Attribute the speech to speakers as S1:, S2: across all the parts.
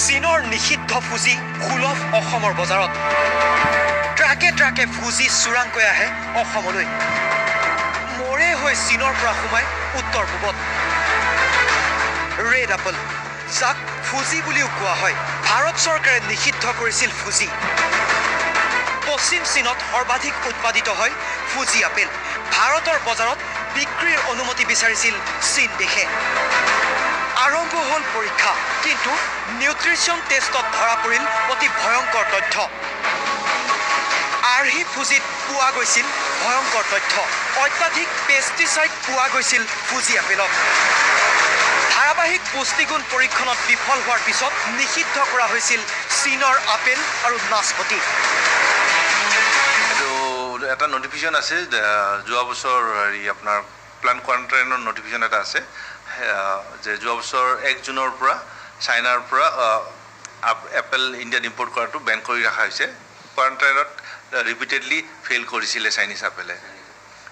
S1: চীনৰ নিষিদ্ধ ফুজি সুলভ অসমৰ বজাৰত ট্ৰাকে ট্ৰাকে ফুজি চোৰাংকৈ আহে অসমলৈ মৰে হৈ চীনৰ পৰা সোমাই উত্তৰ পূবত ৰেড আপল যাক ফুজি বুলিও কোৱা হয় ভাৰত চৰকাৰে নিষিদ্ধ কৰিছিল ফুজি পশ্চিম চীনত সৰ্বাধিক উৎপাদিত হয় ফুজি আপেল ভাৰতৰ বজাৰত বিক্ৰীৰ অনুমতি বিচাৰিছিল চীন দেশে আৰম্ভ হল পৰীক্ষা কিন্তু নিউট্ৰিশন টেষ্টত ধৰা পৰিল অতি ভয়ংকৰ তথ্য আৰহি ফুজিত পোৱা গৈছিল ভয়ংকৰ তথ্য অত্যাধিক পেষ্টিচাইড পোৱা গৈছিল ফুজি আপেলত ধাৰাবাহিক পুষ্টিগুণ পৰীক্ষণত বিফল হোৱাৰ পিছত নিষিদ্ধ কৰা হৈছিল চীনৰ আপেল আৰু নাচপতি
S2: এটা নোটিফিকেশন আছে যোৱা বছৰ হেৰি আপোনাৰ প্লান কোৱাৰেণ্টাইনৰ নোটিফিকেশন এটা আছে যে যোৱা বছৰ 1 জুনৰ পৰা চাইনাৰ পৰা এপল ইণ্ডিয়াত ইম্পৰ্ট কৰাটো বেন কৰি ৰখা হৈছে কোৱাৰেণ্টাইনত ৰিপিটেডলি ফেইল কৰিছিলে চাইনিজ আপেলে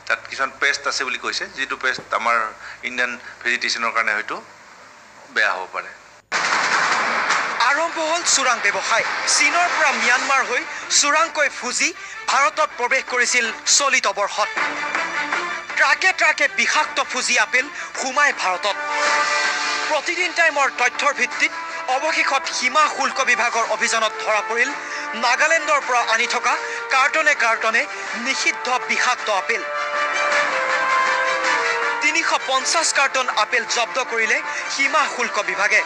S2: তাত কিছুমান পেষ্ট আছে বুলি কৈছে যিটো পেষ্ট আমাৰ ইণ্ডিয়ান ভেজিটেশ্যনৰ কাৰণে হয়তো বেয়া হ'ব পাৰে
S1: আৰম্ভ হল চোৰাং ব্যৱসায় চীনৰ পৰা ম্যানমাৰ হৈ চোৰাংকৈ ফুজি ভাৰতত প্ৰৱেশ কৰিছিল চলিত বৰ্ষত ট্ৰাকে ট্ৰাকে বিষাক্ত ফুজি আপেল সোমাই ভাৰতত প্ৰতিদিন টাইমৰ তথ্যৰ ভিত্তিত অৱশেষত সীমা শুল্ক বিভাগৰ অভিযানত ধৰা পৰিল নাগালেণ্ডৰ পৰা আনি থকা কাৰ্টনে কাৰ্টনে নিষিদ্ধ বিষাক্ত আপেল 350 কাৰ্টন আপেল জব্দ কৰিলে সীমা শুল্ক বিভাগে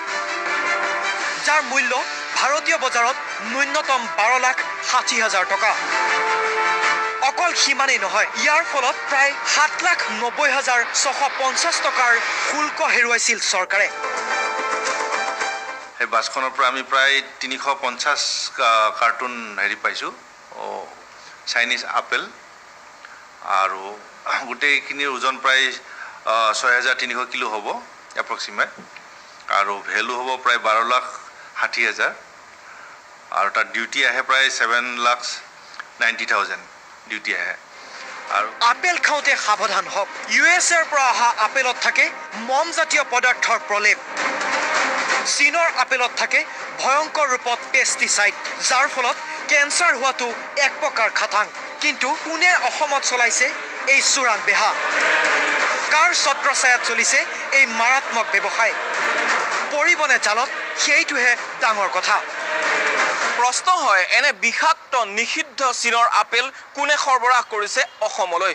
S1: যাৰ মূল্য ভাৰতীয় বজাৰত ন্যূনতম 12,60,000 টকা অকল সিমানেই নহয় ইয়াৰ ফলত প্ৰায় 7,90,650 টকাৰ শুল্ক হেৰুৱাইছিল চৰকাৰে
S2: এই বাছখনৰ পৰা আমি প্ৰায় 350 কাৰ্টুন হেৰি পাইছোঁ চাইনিজ আপেল আৰু গোটেইখিনিৰ ওজন প্ৰায় 6,300 কিলো হ'ব এপ্ৰক্সিমেট আৰু ভেলু হ'ব প্ৰায় 12,60,000 আৰু তাৰ ডিউটি আহে প্ৰায় 7,90,000 ডিউটি আহে আৰু
S1: আপেল খাওঁতে সাৱধান হওক ইউএছএৰ পৰা অহা আপেলত থাকে মমজাতীয় পদাৰ্থৰ প্ৰলেপ চীনৰ আপেলত থাকে ভয়ংকৰ ৰূপত পেষ্টিচাইড যাৰ ফলত কেঞ্চাৰ হোৱাটো এক প্ৰকাৰ খাটাং কিন্তু কোনে অসমত চলাইছে এই চোৰাং বেহা কাৰ ছত্ৰছায়াত চলিছে এই মাৰাত্মক ব্যৱসায় পৰিবনে জালত সেইটোহে ডাঙৰ কথা প্ৰশ্ন হয় এনে বিষাক্ত নিষিদ্ধ চীনৰ আপেল কোনে সৰবৰাহ কৰিছে অসমলৈ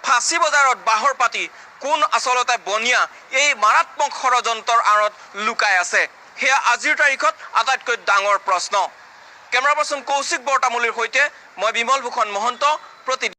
S1: ফাঁচী বজাৰত বাহৰ পাতি কোন আচলতে বনিয়া এই মাৰাত্মক ষড়যন্ত্ৰৰ আঁৰত লুকাই আছে সেয়া আজিৰ তাৰিখত আটাইতকৈ ডাঙৰ প্ৰশ্ন কেমেৰা পাৰ্চন কৌশিক বৰ্তামুলীৰ সৈতে মই বিমল ভূষণ মহন্ত প্ৰতি